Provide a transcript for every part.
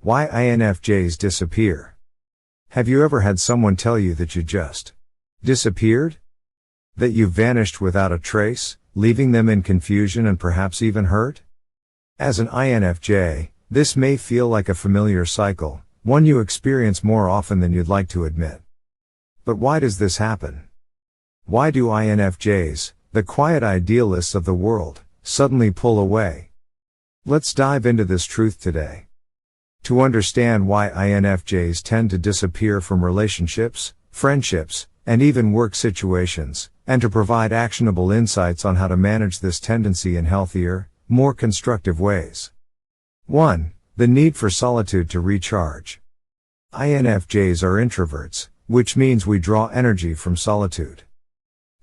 Why INFJs disappear. Have you ever had someone tell you that you just disappeared? That you vanished without a trace, leaving them in confusion and perhaps even hurt? As an INFJ, this may feel like a familiar cycle, one you experience more often than you'd like to admit. But why does this happen? Why do INFJs, the quiet idealists of the world, suddenly pull away? Let's dive into this truth today. To understand why INFJs tend to disappear from relationships, friendships, and even work situations, and to provide actionable insights on how to manage this tendency in healthier, more constructive ways. 1. The need for solitude to recharge. INFJs are introverts, which means we draw energy from solitude.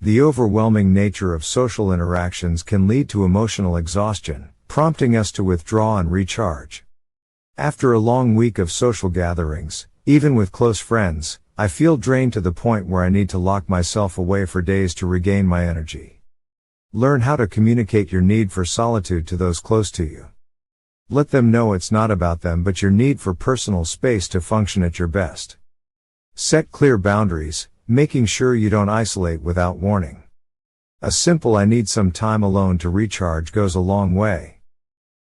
The overwhelming nature of social interactions can lead to emotional exhaustion, prompting us to withdraw and recharge. After a long week of social gatherings, even with close friends, I feel drained to the point where I need to lock myself away for days to regain my energy. Learn how to communicate your need for solitude to those close to you. Let them know it's not about them but your need for personal space to function at your best. Set clear boundaries, making sure you don't isolate without warning. A simple "I need some time alone to recharge" goes a long way.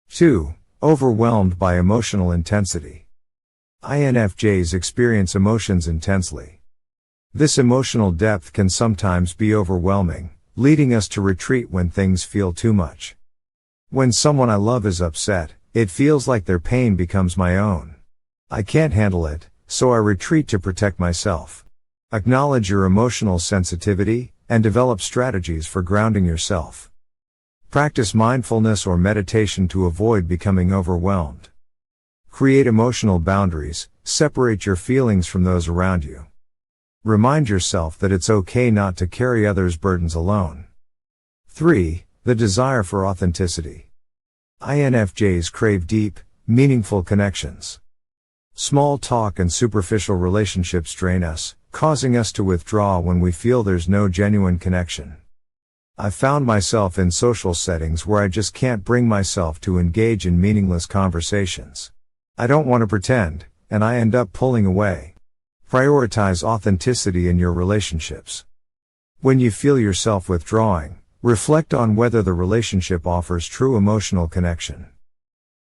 2. Overwhelmed by emotional intensity. INFJs experience emotions intensely. This emotional depth can sometimes be overwhelming, leading us to retreat when things feel too much. When someone I love is upset, it feels like their pain becomes my own. I can't handle it, so I retreat to protect myself. Acknowledge your emotional sensitivity, and develop strategies for grounding yourself. Practice mindfulness or meditation to avoid becoming overwhelmed. Create emotional boundaries, separate your feelings from those around you. Remind yourself that it's okay not to carry others' burdens alone. 3. The desire for authenticity. INFJs crave deep, meaningful connections. Small talk and superficial relationships drain us, causing us to withdraw when we feel there's no genuine connection. I've found myself in social settings where I just can't bring myself to engage in meaningless conversations. I don't want to pretend, and I end up pulling away. Prioritize authenticity in your relationships. When you feel yourself withdrawing, reflect on whether the relationship offers true emotional connection.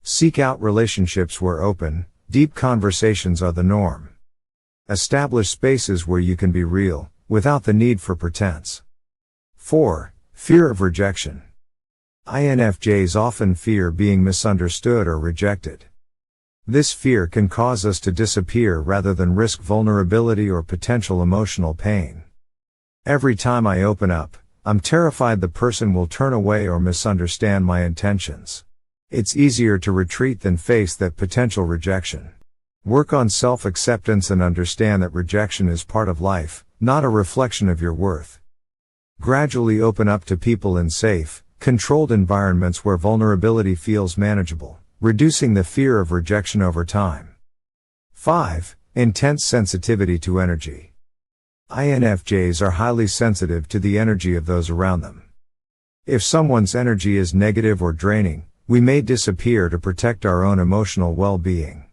Seek out relationships where open, deep conversations are the norm. Establish spaces where you can be real, without the need for pretense. 4. Fear of rejection. INFJs often fear being misunderstood or rejected. This fear can cause us to disappear rather than risk vulnerability or potential emotional pain. Every time I open up, I'm terrified the person will turn away or misunderstand my intentions. It's easier to retreat than face that potential rejection. Work on self-acceptance and understand that rejection is part of life, not a reflection of your worth. Gradually open up to people in safe, controlled environments where vulnerability feels manageable, reducing the fear of rejection over time. 5. Intense sensitivity to energy. INFJs are highly sensitive to the energy of those around them. If someone's energy is negative or draining, we may disappear to protect our own emotional well-being.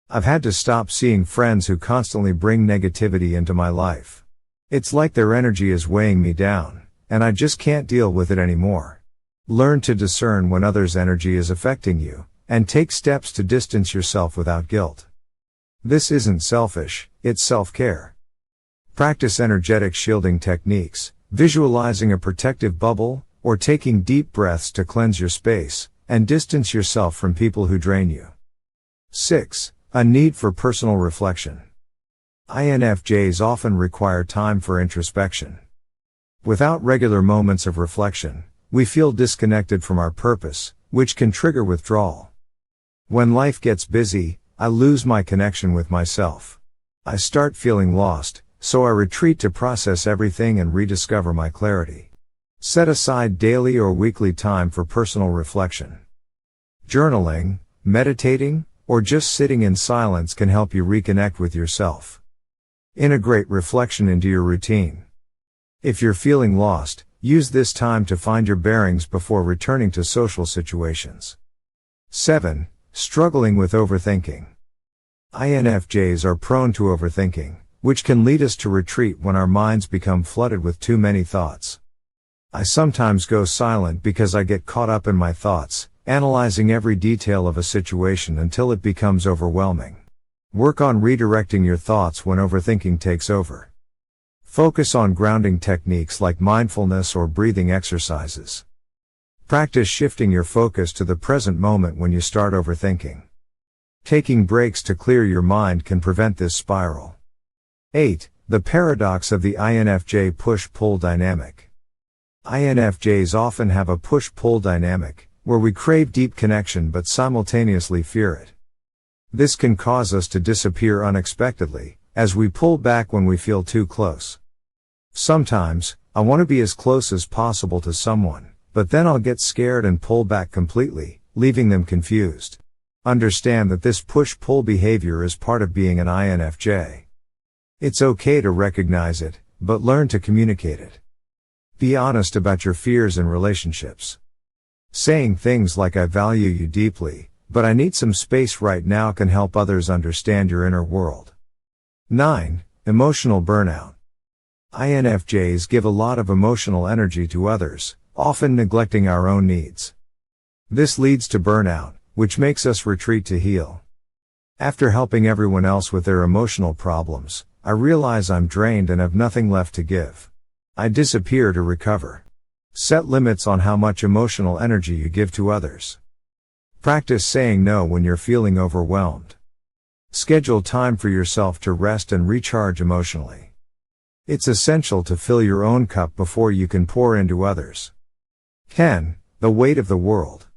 I've had to stop seeing friends who constantly bring negativity into my life. It's like their energy is weighing me down, and I just can't deal with it anymore. Learn to discern when others' energy is affecting you, and take steps to distance yourself without guilt. This isn't selfish, it's self-care. Practice energetic shielding techniques, visualizing a protective bubble, or taking deep breaths to cleanse your space, and distance yourself from people who drain you. 6. A need for personal reflection. INFJs often require time for introspection. Without regular moments of reflection, we feel disconnected from our purpose, which can trigger withdrawal. When life gets busy, I lose my connection with myself. I start feeling lost, so I retreat to process everything and rediscover my clarity. Set aside daily or weekly time for personal reflection. Journaling, meditating, or just sitting in silence can help you reconnect with yourself. Integrate reflection into your routine. If you're feeling lost, use this time to find your bearings before returning to social situations. 7. Struggling with overthinking. INFJs are prone to overthinking, which can lead us to retreat when our minds become flooded with too many thoughts. I sometimes go silent because I get caught up in my thoughts, analyzing every detail of a situation until it becomes overwhelming. Work on redirecting your thoughts when overthinking takes over. Focus on grounding techniques like mindfulness or breathing exercises. Practice shifting your focus to the present moment when you start overthinking. Taking breaks to clear your mind can prevent this spiral. 8. The paradox of the INFJ push-pull dynamic. INFJs often have a push-pull dynamic, where we crave deep connection but simultaneously fear it. This can cause us to disappear unexpectedly, as we pull back when we feel too close. Sometimes, I want to be as close as possible to someone, but then I'll get scared and pull back completely, leaving them confused. Understand that this push-pull behavior is part of being an INFJ. It's okay to recognize it, but learn to communicate it. Be honest about your fears in relationships. Saying things like "I value you deeply, but I need some space right now" can help others understand your inner world. 9. Emotional burnout. INFJs give a lot of emotional energy to others, often neglecting our own needs. This leads to burnout, which makes us retreat to heal. After helping everyone else with their emotional problems, I realize I'm drained and have nothing left to give. I disappear to recover. Set limits on how much emotional energy you give to others. Practice saying no when you're feeling overwhelmed. Schedule time for yourself to rest and recharge emotionally. It's essential to fill your own cup before you can pour into others. 10. The weight of the world.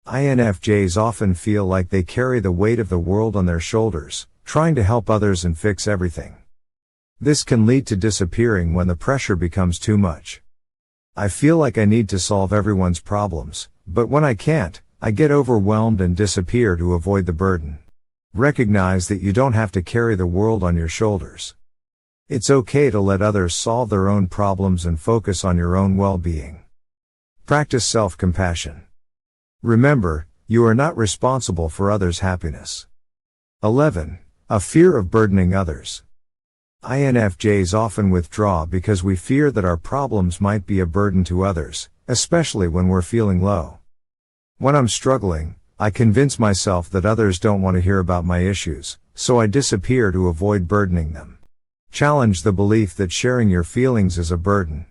INFJs often feel like they carry the weight of the world on their shoulders, trying to help others and fix everything. This can lead to disappearing when the pressure becomes too much. I feel like I need to solve everyone's problems, but when I can't, I get overwhelmed and disappear to avoid the burden. Recognize that you don't have to carry the world on your shoulders. It's okay to let others solve their own problems and focus on your own well-being. Practice self-compassion. Remember, you are not responsible for others' happiness. 11. A fear of burdening others. INFJs often withdraw because we fear that our problems might be a burden to others, especially when we're feeling low. When I'm struggling, I convince myself that others don't want to hear about my issues, so I disappear to avoid burdening them. Challenge the belief that sharing your feelings is a burden.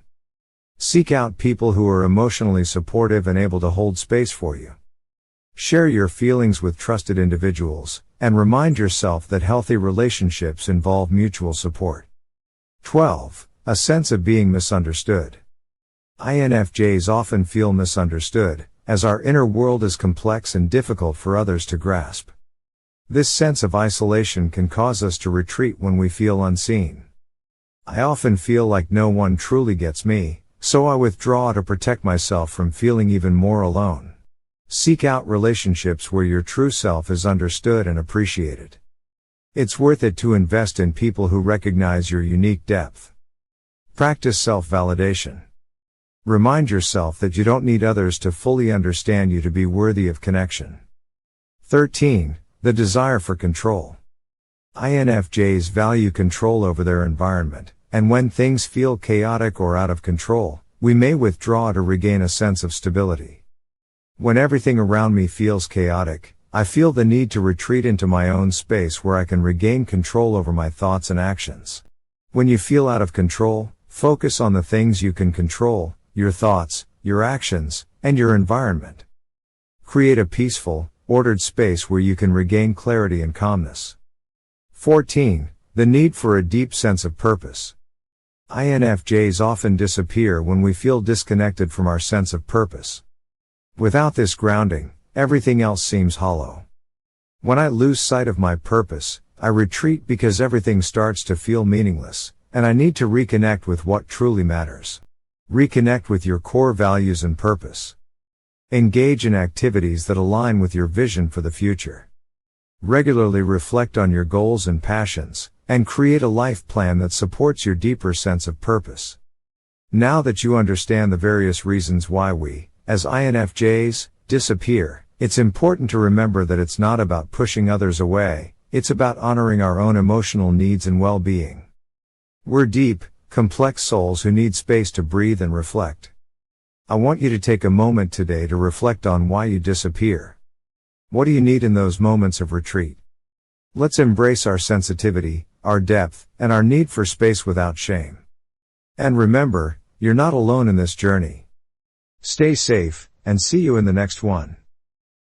Seek out people who are emotionally supportive and able to hold space for you. Share your feelings with trusted individuals, and remind yourself that healthy relationships involve mutual support. 12. A sense of being misunderstood. INFJs often feel misunderstood, as our inner world is complex and difficult for others to grasp. This sense of isolation can cause us to retreat when we feel unseen. I often feel like no one truly gets me, so I withdraw to protect myself from feeling even more alone. Seek out relationships where your true self is understood and appreciated. It's worth it to invest in people who recognize your unique depth. Practice self-validation. Remind yourself that you don't need others to fully understand you to be worthy of connection. 13. The desire for control. INFJs value control over their environment, and when things feel chaotic or out of control, we may withdraw to regain a sense of stability. When everything around me feels chaotic, I feel the need to retreat into my own space where I can regain control over my thoughts and actions. When you feel out of control, focus on the things you can control: your thoughts, your actions, and your environment. Create a peaceful, ordered space where you can regain clarity and calmness. 14. The need for a deep sense of purpose. INFJs often disappear when we feel disconnected from our sense of purpose. Without this grounding, everything else seems hollow. When I lose sight of my purpose, I retreat because everything starts to feel meaningless, and I need to reconnect with what truly matters. Reconnect with your core values and purpose. Engage in activities that align with your vision for the future. Regularly reflect on your goals and passions, and create a life plan that supports your deeper sense of purpose. Now that you understand the various reasons why we, as INFJs, disappear, it's important to remember that it's not about pushing others away, It's about honoring our own emotional needs and well-being. We're deep, complex souls who need space to breathe and reflect. I want you to take a moment today to reflect on why you disappear. What do you need in those moments of retreat? Let's embrace our sensitivity, our depth, and our need for space without shame. And remember, you're not alone in this journey. Stay safe, and see you in the next one.